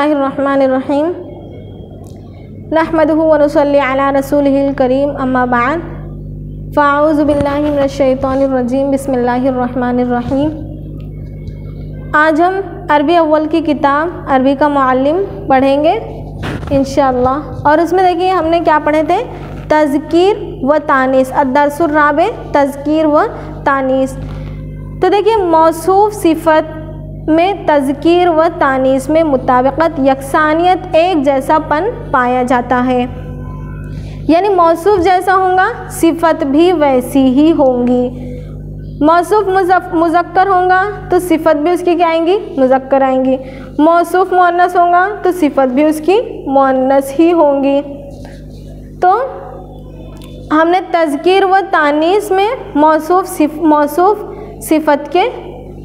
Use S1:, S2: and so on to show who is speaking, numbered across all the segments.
S1: बिस्मिल्लाहिर्रहमानिर्रहीम नहमदुहु व नुसल्ली अला रसूलिहिल करीम अम्मा बाद फ़अऊज़ु बिल्लाहि मिनश शैतानिर्रजीम बिस्मिल्लाहिर्रहमानिर्रहीम। आज हम अरबी अव्वल की किताब अरबी का मुअल्लिम पढ़ेंगे इंशाअल्लाह। और उसमें देखिए हमने क्या पढ़े थे, तज़कीर व तानीस, अद-दर्सुर राबे तज़कीर व तानीस। तो देखिए मौसूफ़ सिफ़त में तज़कीर व तानीस में मुताबिक़त, यकसानियत, एक जैसापन पाया जाता है। यानी मौसूफ़ जैसा होगा सिफ़त भी वैसी ही होंगी। मौसूफ़ मुज़क्कर होगा तो सिफ़त भी उसकी क्या आएंगी, मुज़क्कर आएंगी। मौसूफ़ मुअन्नस होगा तो सिफ़त भी उसकी मुअन्नस ही होंगी। तो हमने तज़कीर व तानीस में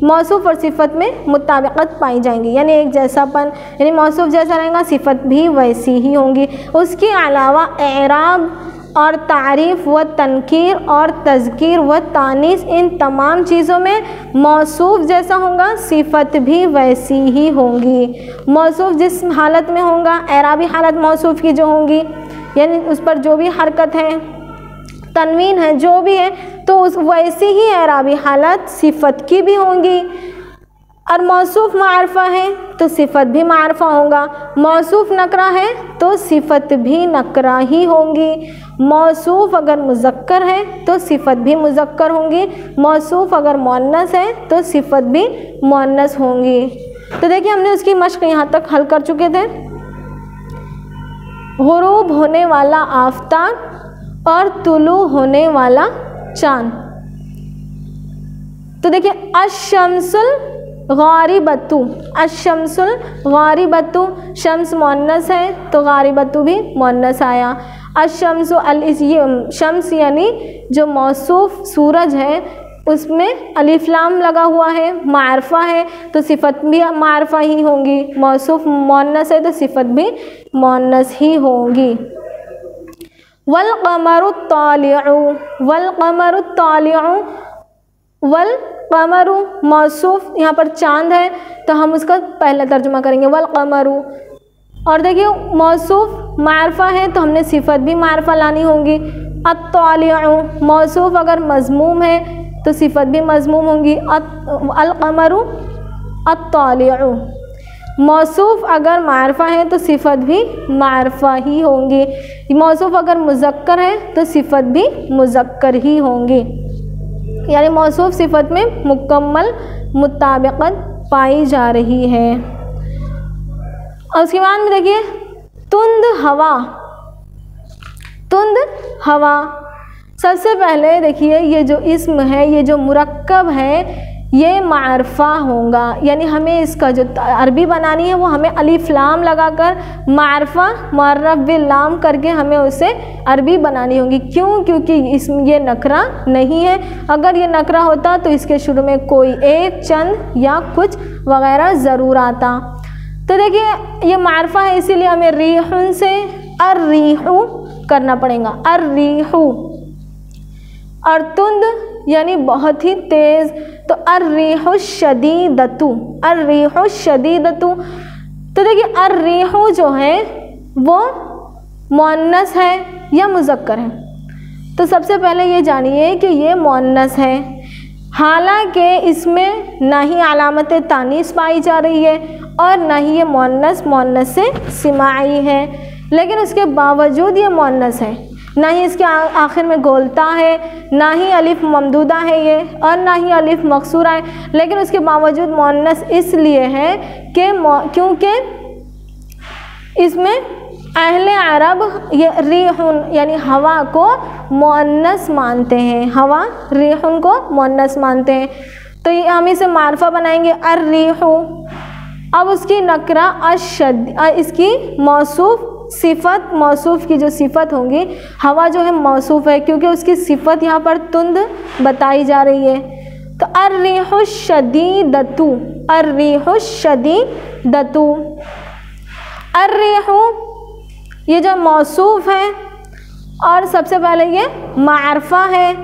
S1: मौसूफ़ और सिफ़त में मुताबिक़त पाई जाएंगी, यानी एक जैसापन, यानी मौसूफ़ जैसा रहेगा सिफ़त भी वैसी ही होंगी। उसके अलावा एराब और तारीफ़ व तनकीर और तज़कीर व तानीस, इन तमाम चीज़ों में मौसूफ़ जैसा होगा सिफ़त भी वैसी ही होंगी। मौसूफ़ जिस हालत में होगा, एराबी हालत मौसूफ़ की जो होंगी, यानी उस पर जो भी हरकत है, तनवीन है, जो भी है, तो उस वैसी ही एराबी हालत सिफ़त की भी होंगी। और मौसूफ़ मारफ़ा है तो सिफ़त भी मारफ़ा होगा। मौसूफ़ नकरा है तो सिफ़त भी नकरा ही होंगी। मौसूफ़ अगर मुज़क्कर है तो सिफ़त भी मुज़क्कर होंगी। मौसूफ़ अगर मुअन्नस है तो सिफ़त भी मुअन्नस होंगी। तो देखिए हमने उसकी मश्क यहाँ तक हल कर चुके थे। गुरूब होने वाला आफ़ताब और तुलू होने वाला चाँद। तो देखिए अश-शम्सुल गारिबतु, अश-शम्सुल गारिबतु, शम्स मुअन्नस है तो गारिबतु भी मुअन्नस आया। अश-शम्सु शम्स यानी जो मौसूफ़ सूरज है उसमें अलिफ लाम लगा हुआ है, मारफ़ा है तो सिफ़त भी मारफ़ा ही होंगी। मौसूफ़ मुअन्नस है तो सिफ़त भी मुअन्नस ही होंगी। वल क़मरु तालिउ, वल क़मरु तालिउ, वल क़मरु मौसूफ़, यहाँ पर चाँद है तो हम उसका पहला तर्जुमा करेंगे वल क़मरु। और देखिए मौसूफ़ मारफ़ा है तो हमने सिफ़त भी मारफ़ा लानी होगी। अत-तालिउ मौसूफ़ अगर मज़मूम है तो सिफ़त भी मज़मूम होंगी। अल क़मरु अत-तालिउ, मौसूफ़ अगर मारफ़ा है तो सिफ़त भी मारफ़ा ही होंगी। मौसूफ़ अगर मुज़क्कर है तो सिफ़त भी मुज़क्कर ही होंगी। यानी मौसूफ़ सिफ़त में मुकम्मल मुताबिक़त पाई जा रही है। और उसके बाद में देखिए तुंद हवा, तुंद हवा। सबसे पहले देखिए ये जो इस्म है, ये जो मुरक्कब है, ये मारफ़ा होगा। यानी हमें इसका जो अरबी बनानी है वो हमें अलिफ लाम लगाकर मारफ़ा मुअर्रफ बिल लाम करके हमें उसे अरबी बनानी होगी। क्यों? क्योंकि इसमें ये नकरा नहीं है। अगर ये नकरा होता तो इसके शुरू में कोई एक, चंद या कुछ वगैरह ज़रूर आता। तो देखिए ये मारफ़ा है इसीलिए हमें रीहुन से अर्रीहु करना पड़ेगा, अर्रीहु। और तुंद यानी बहुत ही तेज़ तो अर्रीहु शदीदतु, अर्रीहु शदीदतु। तो देखिए अर्रीहु जो है वो मुअन्नस है या मुज़क्कर है। तो सबसे पहले ये जानिए कि ये मुअन्नस है, हालांकि इसमें ना ही अलामत तानीस पाई जा रही है और ना ही ये मुअन्नस से सिमाई है, लेकिन उसके बावजूद ये मुअन्नस है। ना ही इसके आखिर में गोलता है, ना ही अलिफ ममदूदा है ये, और ना ही अलिफ मकसूरा है, लेकिन उसके बावजूद मुअन्नस इसलिए है कि क्योंकि इसमें अहले अरब ये रीहुन यानी हवा को मुअन्नस मानते हैं, हवा रीहुन को मुअन्नस मानते हैं। तो ये हम इसे मारफ़ा बनाएंगे अर्रीहु। अब उसकी नकरा इसकी मौसूफ़ सिफ़त, मौसूफ़ की जो सिफ़त होंगी, हवा जो है मौसूफ़ है क्योंकि उसकी सिफ़त यहाँ पर तुंद बताई जा रही है। तो अर्रीहु शदीदतु, अर्रीहु शदीदतु। अर्रीहु ये जो मौसूफ़ है और सबसे पहले ये मारफ़ा है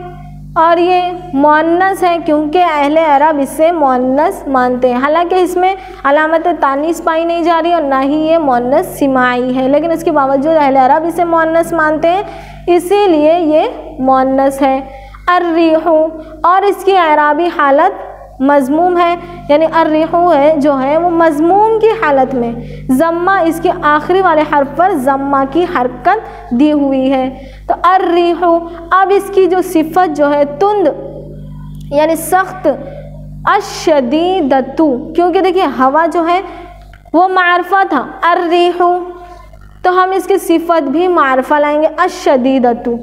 S1: और ये मुअन्नस है क्योंकि अहले अरब इसे मुअन्नस मानते हैं। हालांकि इसमें अलामत तानीस पाई नहीं जा रही और ना ही ये मुअन्नस सिमाई है, लेकिन इसके बावजूद अहले अरब इसे मुअन्नस मानते हैं, इसीलिए ये मुअन्नस है। अर्रीहु, और इसकी एराबी हालत मज़मूम है, यानी अर्रीहु है जो है वो मज़मूम की हालत में ज़म्मा इसके आखिरी वाले हर्फ पर ज़म्मा की हरकत दी हुई है। तो अर्रीहु, अब इसकी जो सिफत जो है तुंद यानी सख्त, अशदीदतु, क्योंकि देखिए हवा जो है वो मारफा था अर्रीहु, तो हम इसकी सिफत भी मारफा लाएंगे अशदीदतु।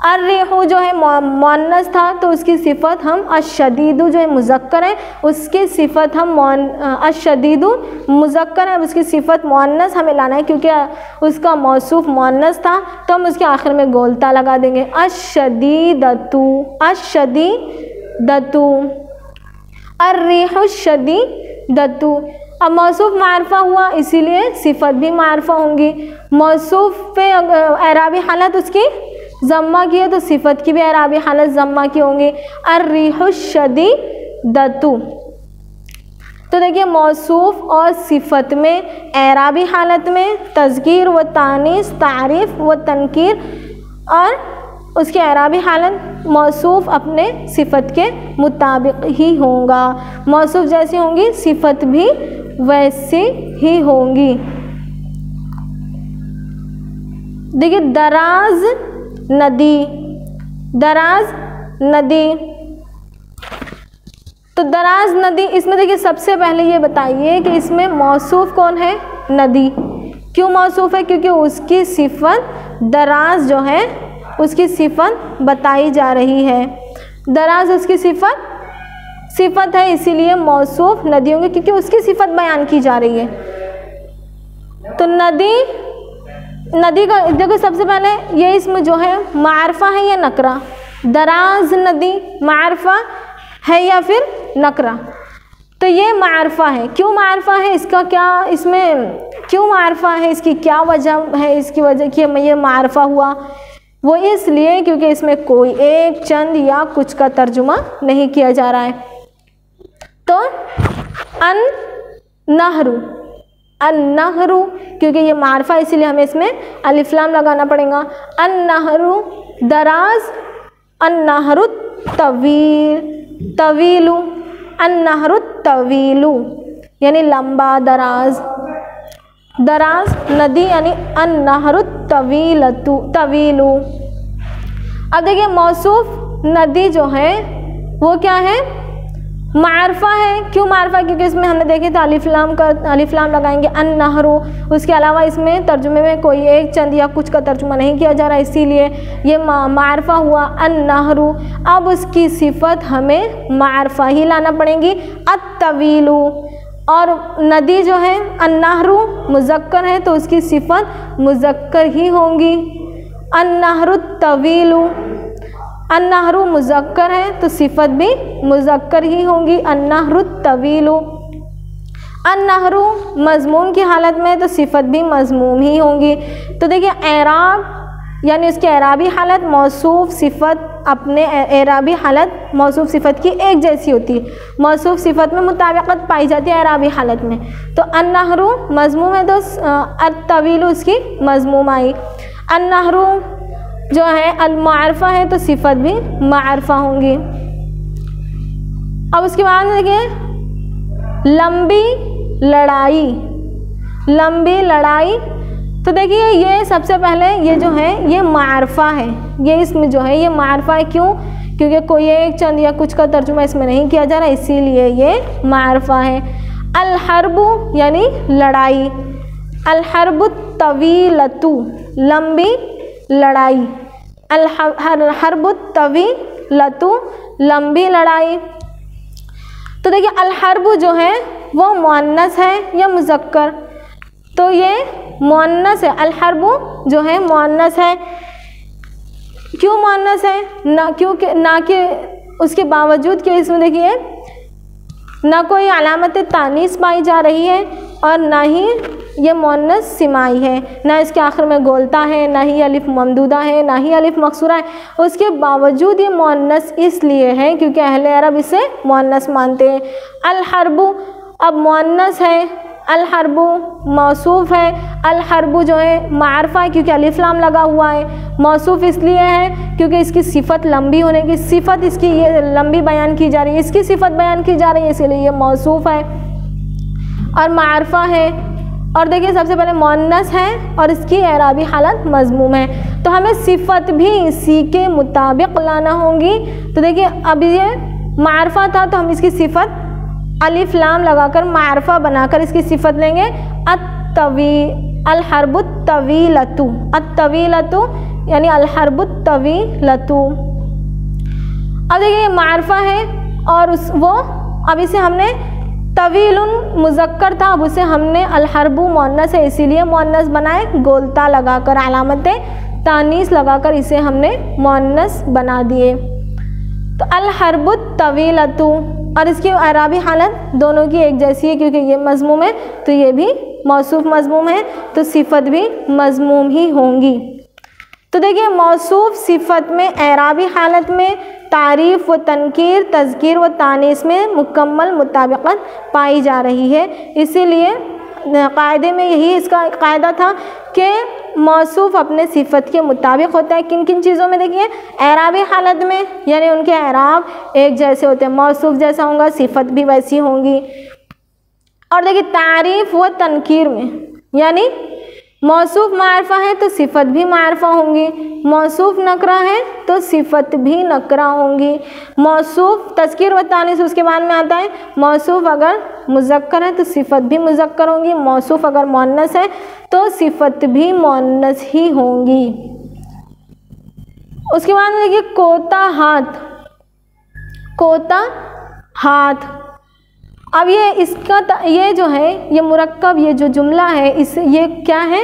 S1: अर्रीहु जो है मुअन्नस था तो उसकी सिफत हम अशदीदु जो है मुज़क्कर है उसकी सिफत हम अशदीदु मुज़क्कर है, उसकी सिफत मुअन्नस हमें लाना है क्योंकि उसका मौसूफ मुअन्नस था, तो हम उसके आखिर में गोलता लगा देंगे अशदीदतु, अशदीदतु, अर्रीहु शदीदतु। अब मौसूफ मारफा हुआ इसीलिए सिफत भी मारफा होंगी। मौसूफ पे एराबी हालत उसकी ज़म्मा की है तो सिफत की भी एराबी हालत ज़म्मा की होंगी। अर्रीहु शदीदतु, तो देखिए मौसूफ और सिफत में एराबी हालत में तज़कीर व तानीस, तारीफ़ व तनकीर, और उसकी एराबी हालत मौसूफ अपने सिफत के मुताबिक ही होगा। मौसूफ जैसी होंगी सिफत भी वैसी ही होंगी। देखिए दराज नदी, दराज नदी, तो दराज नदी, इसमें देखिए सबसे पहले ये बताइए कि इसमें मौसूफ कौन है? नदी। क्यों मौसूफ है? क्योंकि उसकी सिफत दराज जो है उसकी सिफत बताई जा रही है। दराज उसकी सिफत है इसीलिए मौसूफ नदी होंगे क्योंकि उसकी सिफत बयान की जा रही है। तो नदी का देखो सबसे पहले ये इसमें जो है मारफा है या नकरा? दराज नदी मारफा है या फिर नकरा? तो ये मारफा है। क्यों मारफा है? इसका क्या, इसमें क्यों मारफा है? इसकी क्या वजह है? इसकी वजह कि ये मारफा हुआ वो इसलिए क्योंकि इसमें कोई एक, चंद या कुछ का तर्जुमा नहीं किया जा रहा है। तो अन नहरू, अन्नहरू, क्योंकि ये मारफा इसीलिए हमें इसमें अलिफ लाम लगाना पड़ेगा। अन्नहरू दराज, अन्नहरू तवील, तवीलु, अन्नहरू तवीलु यानी लंबा दराज, दराज नदी यानी अन्नहरू तवीलतु, तवीलु। अब देखिए मौसूफ नदी जो है वो क्या है? मारफा है। क्यों मारफा? क्योंकि इसमें हमने देखे थे अलिफ लाम लगाएंगे अन्नहरू, उसके अलावा इसमें तर्जुमे में कोई एक, चंद या कुछ का तर्जुमा नहीं किया जा रहा, इसीलिए ये मारफा हुआ अन्नहरू। अब उसकी सिफत हमें मारफा ही लाना पड़ेगी अत्तवीलु, और नदी जो है अन्नहरू मुज़क्कर है तो उसकी सिफत मुज़क्कर ही होंगी अन्नहरू तवीलु। अन्नहरू मुज़क्कर है तो सिफत भी मुज़क्कर ही होंगी अन्नहरू तवीलु। अन्नहरू मज़मूम की हालत में तो सिफत भी मज़मूम ही होंगी। तो देखिए एराब यानी उसकी एराबी हालत मौसूफ सिफत अपने एराबी हालत मौसूफ सिफत की एक जैसी होती है। मौसूफ सिफत में मुताबिकत पाई जाती है एराबी हालत में। तो अन्नहरू मज़मूम है तो अत्तवीलु उसकी मज़मूम आई। अन्नहरू जो है अल-मारफा है तो सिफत भी मारफा होंगी। अब उसके बाद देखिए लंबी लड़ाई, लंबी लड़ाई, तो देखिए ये सबसे पहले ये जो है ये मारफा है, ये इसमें जो है ये मारफा है। क्यों? क्योंकि कोई एक, चंद या कुछ का तर्जुमा इसमें नहीं किया जा रहा, इसीलिए ये मारफा है। अल-हर्बु यानी लड़ाई, अल-हर्बु तवीलतु लंबी लड़ाई, अल-हर्बु तवीलतु लंबी लड़ाई। तो देखिए अल-हर्बु जो है वो मुअन्नस है या मुज़क्कर? तो ये मुअन्नस है। अल-हर्बु जो है मुअन्नस है। क्यों मुअन्नस है? ना क्योंकि ना कि उसके बावजूद कि इसमें देखिए ना कोई अलामत तानीस पाई जा रही है और ना ही ये मुअन्नस सिमाई है, ना इसके आखिर में गोलता है, ना ही अलिफ ममदूदा है, ना ही अलिफ मकसूरा है। उसके बावजूद ये मुअन्नस इसलिए है क्योंकि अहले अरब इसे मुअन्नस मानते हैं। अल हर्बु अब मुअन्नस है, अल हर्बु मौसूफ़ है। अल हर्बु जो है मारफा है क्योंकि अलिफ लाम लगा हुआ है। मौसूफ़ इसलिए है क्योंकि इसकी सिफ़त लंबी होने की, सिफ़त इसकी ये लंबी बयान की जा रही है, इसकी सिफ़त बयान की जा रही है, इसीलिए ये मौसूफ़ है और मारफा है। और देखिए सबसे पहले मुअन्नस है और इसकी एराबी हालत मज़मूम है, तो हमें सिफ़त भी इसी के मुताबिक लाना होगी। तो देखिए अब ये मारफा था तो हम इसकी सिफ़त अलिफ लाम लगाकर मारफा बनाकर इसकी सिफ़त लेंगे अल हर्बुत तवीलतु, अत्तवीलतु यानी अल हर्बुत तवीलतु। अब देखिए मारफा है और वो अब इसे हमने तवीलुन मुज़क्कर था, अब उसे हमने अल हर्बु मुअन्नस है इसीलिए मुअन्नस बनाए, गोलता लगाकर अलामत तानीस लगाकर इसे हमने मुअन्नस बना दिए। तो अल हर्बुत तवीलतु और इसकी अराबी हालत दोनों की एक जैसी है क्योंकि ये मज़मूम है तो ये भी मौसूफ़ मज़मूम है, तो सिफ़त भी मज़मूम ही होंगी। तो देखिए मौसूफ़ सिफ़त में एराबी हालत में तारीफ़ व तनकीर, तज़कीर व तानीस में मुकम्मल मुताबिक़त पाई जा रही है। इसीलिए क़ायदे में यही इसका क़ायदा था कि मौसूफ़ अपने सिफ़त के मुताबिक होता है। किन किन चीज़ों में देखिए, एराबी हालत में यानी उनके एराब एक जैसे होते हैं, मौसूफ़ जैसा होगा सिफ़त भी वैसी होंगी। और देखिए तारीफ़ व तनकीर में यानी मौसूफ़ मारफा है तो सिफ़त भी मारफा होंगी, मौसूफ़ नकरा है तो सिफ़त भी नकरा होंगी। मौसूफ़ तज़कीर व तानीस उसके बाद में आता है, मौसूफ़ अगर मुज़क्कर है तो सिफ़त भी मुज़क्कर होंगी, मौसूफ़ अगर मुअन्नस है तो सिफ़त भी मुअन्नस ही होंगी। उसके बाद में देखिए कोता हाथ, कोता हाथ। अब ये इसका ये जो है ये मुरक्कब ये जो जुमला है इस ये क्या है,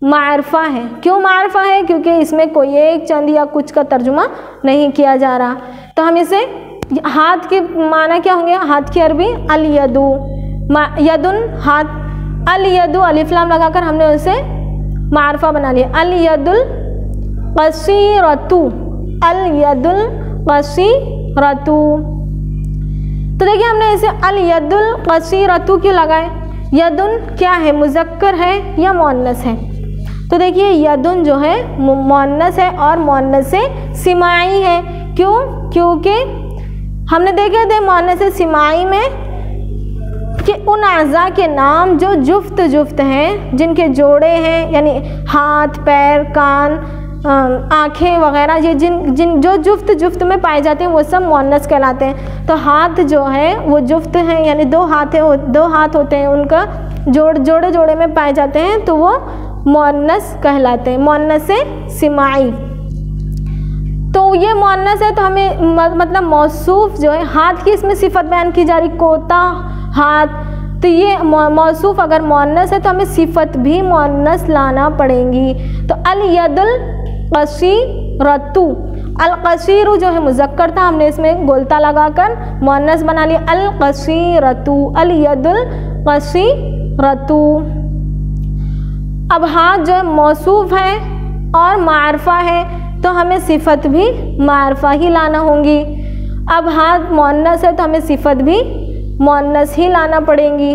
S1: मारफा है। क्यों मारफा है? क्योंकि इसमें कोई एक चंद या कुछ का तर्जुमा नहीं किया जा रहा। तो हम इसे हाथ के माना क्या होंगे, हाथ की अरबी अल यदु, यदुन हाथ, अल यदु अलिफ लाम लगाकर हमने उसे मारफा बना लिया। अल यदुल क़सीरतु, अल यदुल क़सीरतु। तो देखिए हमने इसे अल यदुल क़सीरतु क्यों लगाए, यदुन क्या है, मुज़क्कर है या मुअन्नस है? तो देखिए यदुन जो है मुअन्नस है और मुअन्नस से सिमाई है। क्यों? क्योंकि हमने देखे थे मुअन्नस से सिमाई में कि उन अज़ा के नाम जो जुफ्त जुफ्त हैं, जिनके जोड़े हैं, यानी हाथ, पैर, कान, आँखें वगैरह, ये जिन जो जुफ्त जुफ्त में पाए जाते हैं वो सब मुअन्नस कहलाते हैं। तो हाथ जो है वो जुफ्त हैं, यानी दो हाथ होते हैं, उनका जोड़े जोड़े में पाए जाते हैं तो वो मुअन्नस कहलाते हैं, मुअन्नस से सिमाई। तो ये मुअन्नस है तो हमें मतलब मौसूफ़ जो है हाथ की इसमें सिफ़त बयान की जा रही, कोता हाथ। तो ये मौसूफ़ अगर मुअन्नस है तो हमें सिफ़त भी मुअन्नस लाना पड़ेगी। तो अल यदुल क़सीरतु, अल क़सीरु जो है मुज़क्कर था, हमने इसमें गोलता लगाकर मुअन्नस बना लिया, अल क़सीरतु, अल यदुल क़सीरतु। अब हाथ जो है मौसूफ़ है और मारफा है तो हमें सिफ़त भी मारफा ही लाना होंगी। अब हाथ मुअन्नस है तो हमें सिफ़त भी मुअन्नस ही लाना पड़ेंगी,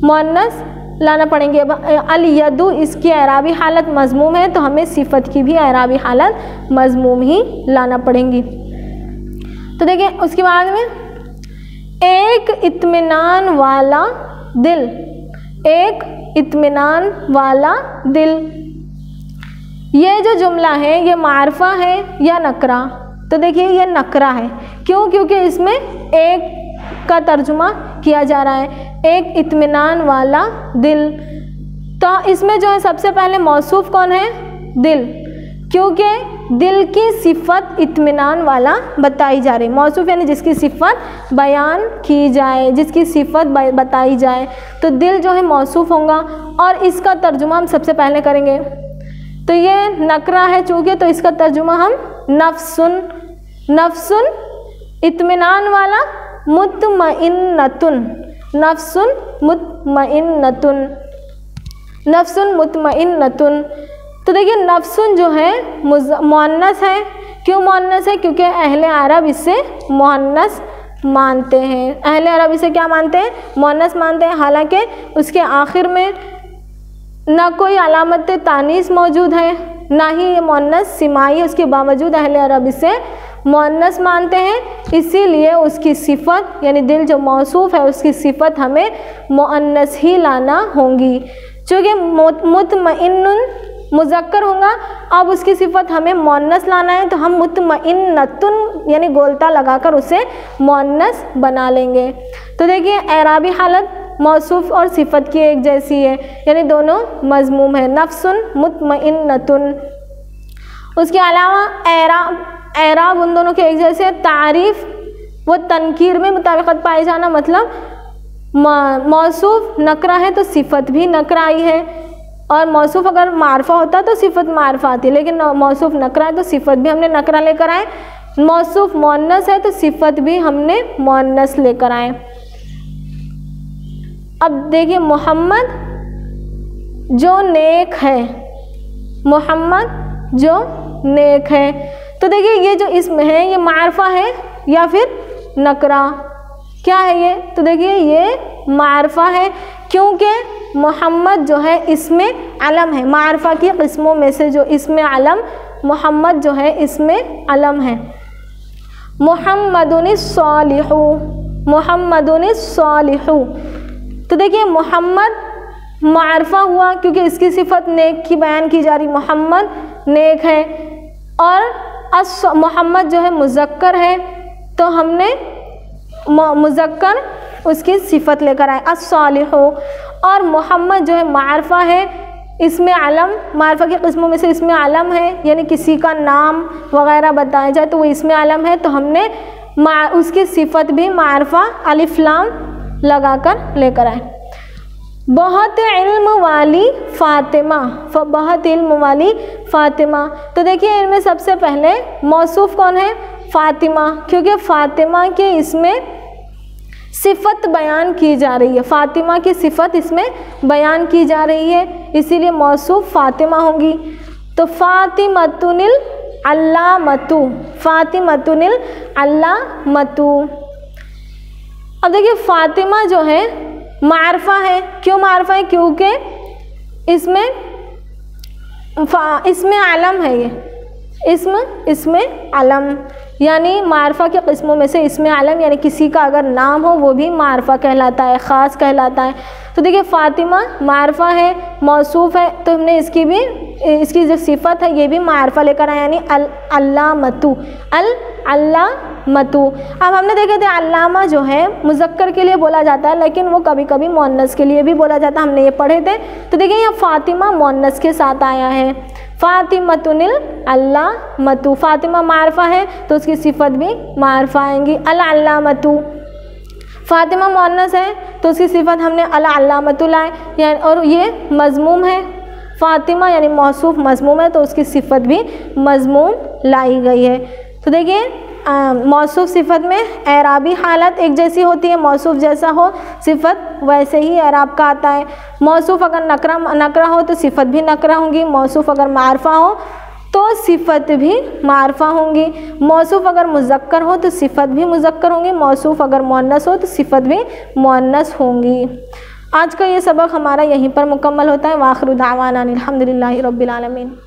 S1: मुअन्नस लाना पड़ेंगे। अब अल यदु इसकी एराबी हालत मज़मूम है तो हमें सिफ़त की भी एराबी हालत मज़मूम ही लाना पड़ेंगी। तो देखिए उसके बाद में एक इत्मीनान वाला दिल, एक इत्मीनान वाला दिल, ये जो जुमला है ये मारफा है या नकरा? तो देखिए ये नकरा है। क्यों? क्योंकि इसमें एक का तर्जुमा किया जा रहा है, एक इत्मीनान वाला दिल। तो इसमें जो है सबसे पहले मौसूफ़ कौन है, दिल, क्योंकि दिल की सिफ़त इत्मीनान वाला बताई जा रही। मौसूफ़ यानी जिसकी सिफ़त बयान की जाए, जिसकी सिफ़त बताई जाए, तो दिल जो है मौसूफ़ होगा और इसका तर्जुमा हम सबसे पहले करेंगे। तो ये नकरा है चूँकि, तो इसका तर्जुमा हम नफ्सुन, नफ्सुन इत्मीनान वाला मुतमइन्नतुन, नफ्सुन मुतमइन्नतुन, नफ्सुन मुतमइन्नतुन। तो देखिए नफ्सुन जो है मुअन्नस है। क्यों मुअन्नस है? क्योंकि अहले अरब इसे मुअन्नस मानते हैं। अहले अरब इसे क्या मानते हैं? मुअन्नस मानते हैं। हालांकि उसके आखिर में ना कोई अलामत तानीस मौजूद है, ना ही ये मुअन्नस सिमाई है, उसके बावजूद अहले अरब इसे मुअन्नस मानते हैं। इसीलिए उसकी सिफत यानी दिल जो मौसूफ है उसकी सिफत हमें मुअन्नस ही लाना होगी। चूँकि मुतमइन्नुन मुज़क्कर होगा, अब उसकी सिफत हमें मुअन्नस लाना है, तो हम मुतमइन्नतुन यानी गोलता लगाकर उसे मुअन्नस बना लेंगे। तो देखिए एराबी हालत मौसूफ और सिफत की एक जैसी है, यानी दोनों मज़मूम है, नफ्सुन मुतमइन्नतुन। उसके अलावा एराब उन दोनों के एक जैसे है। तारीफ़ व तनकीर में मुताबिकत पाए जाना, मतलब मौसूफ नकरा है तो सिफत भी नकरा आई है, और मौसूफ अगर मारफा होता तो सिफत मारफा आती, लेकिन मौसूफ नकरा है तो सिफत भी हमने नकरा लेकर आए। मौसूफ मुअन्नस है तो सिफत भी हमने मुअन्नस लेकर आए। अब देखिए मोहम्मद जो नेक है, मोहम्मद जो नेक है, तो देखिए ये जो इसम है ये मारफा है या फिर नकरा, क्या है ये? तो देखिए ये मारफा है, क्योंकि मोहम्मद जो है इसमें अलम है। मारफा की किस्मों में से जो इसमें अलम मोहम्मद जो है इसमें अलम है। मुहम्मदुनिस सालिहु, मुहम्मदुनिस सालिहु। तो देखिए मोहम्मद मारफा हुआ क्योंकि इसकी सिफत नेक की बयान की जा रही, मोहम्मद नेक है, और मोहम्मद जो है मुज़क्कर है तो हमने मुज़क्कर उसकी सिफत लेकर आए अस्सालिहु। और मोहम्मद जो है मारफा है, इसमें अलम, मारफा की किस्मों में से इसमें अलम है, यानी किसी का नाम वगैरह बताया जाए तो वो इसमें अलम है, तो हमने उसकी सिफत भी मारफा अलिफ लाम लगाकर लेकर आए। बहुत इल्म वाली फ़ातिमा, बहुत इल्म वाली फ़ातिमा। तो देखिए इनमें सबसे पहले मौसूफ़ कौन है? फ़ातिमा, क्योंकि फ़ातिमा के इसमें सिफत बयान की जा रही है, फ़ातिमा की सिफत इसमें बयान की जा रही है, इसीलिए मौसूफ़ फ़ातिमा होगी। तो फ़ातिमतुनिल अल्लामतु, फ़ातिमतुनिल अल्लामतु। अब देखिए फ़ातिमा जो है मारफा है। क्यों मारफा है? क्योंकि इसमें अलम है, ये इसमें अलम, यानी मारफा के किस्मों में से इसमें अलम, यानी किसी का अगर नाम हो वो भी मारफा कहलाता है, ख़ास कहलाता है। तो देखिए फ़ातिमा मारफा है, मौसूफ़ है, तो हमने इसकी जो सिफत है ये भी मारफा लेकर आए, यानी अल्लामतु, अल्लामतु। अब हमने देखे थे अल्लामा जो है मुज़क्कर के लिए बोला जाता है, लेकिन वो कभी कभी मुअन्नस के लिए भी बोला जाता है, हमने ये पढ़े थे। तो देखिए यहाँ फ़ातिमा मुअन्नस के साथ आया है, फ़ातिमतुनिल अल्लामतु। फ़ातिमा मारफा है तो उसकी सिफत भी मारफा आएंगी, अल्लामतु। फ़ातिमा मुअन्नस है तो उसकी सिफत हमने अल्लामतु लाए, यानी और ये मज़मूम है, फ़ातिमा यानी मौसूफ़ मज़मूम है तो उसकी सिफत भी मज़मूम लाई गई है। तो देखिए मौसूफ़ सिफत में एराबी हालत एक जैसी होती है, मौसूफ़ जैसा हो सिफत वैसे ही एराब का आता है। मौसूफ़ अगर नकरा हो तो सिफत भी नकरा होंगी, मौसूफ़ अगर मारफा हो तो सिफत भी मारफा होंगी, मौसूफ़ अगर मुज़क्कर हो तो सिफत भी मुज़क्कर होंगी, मौसूफ़ अगर मुअन्नस हो तो सिफत भी मुअन्नस होंगी। आज का ये सबक हमारा यहीं पर मुकम्मल होता है। वाखिरु दावाना अनिल हम्दुलिल्लाहि रब्बिल आलमीन।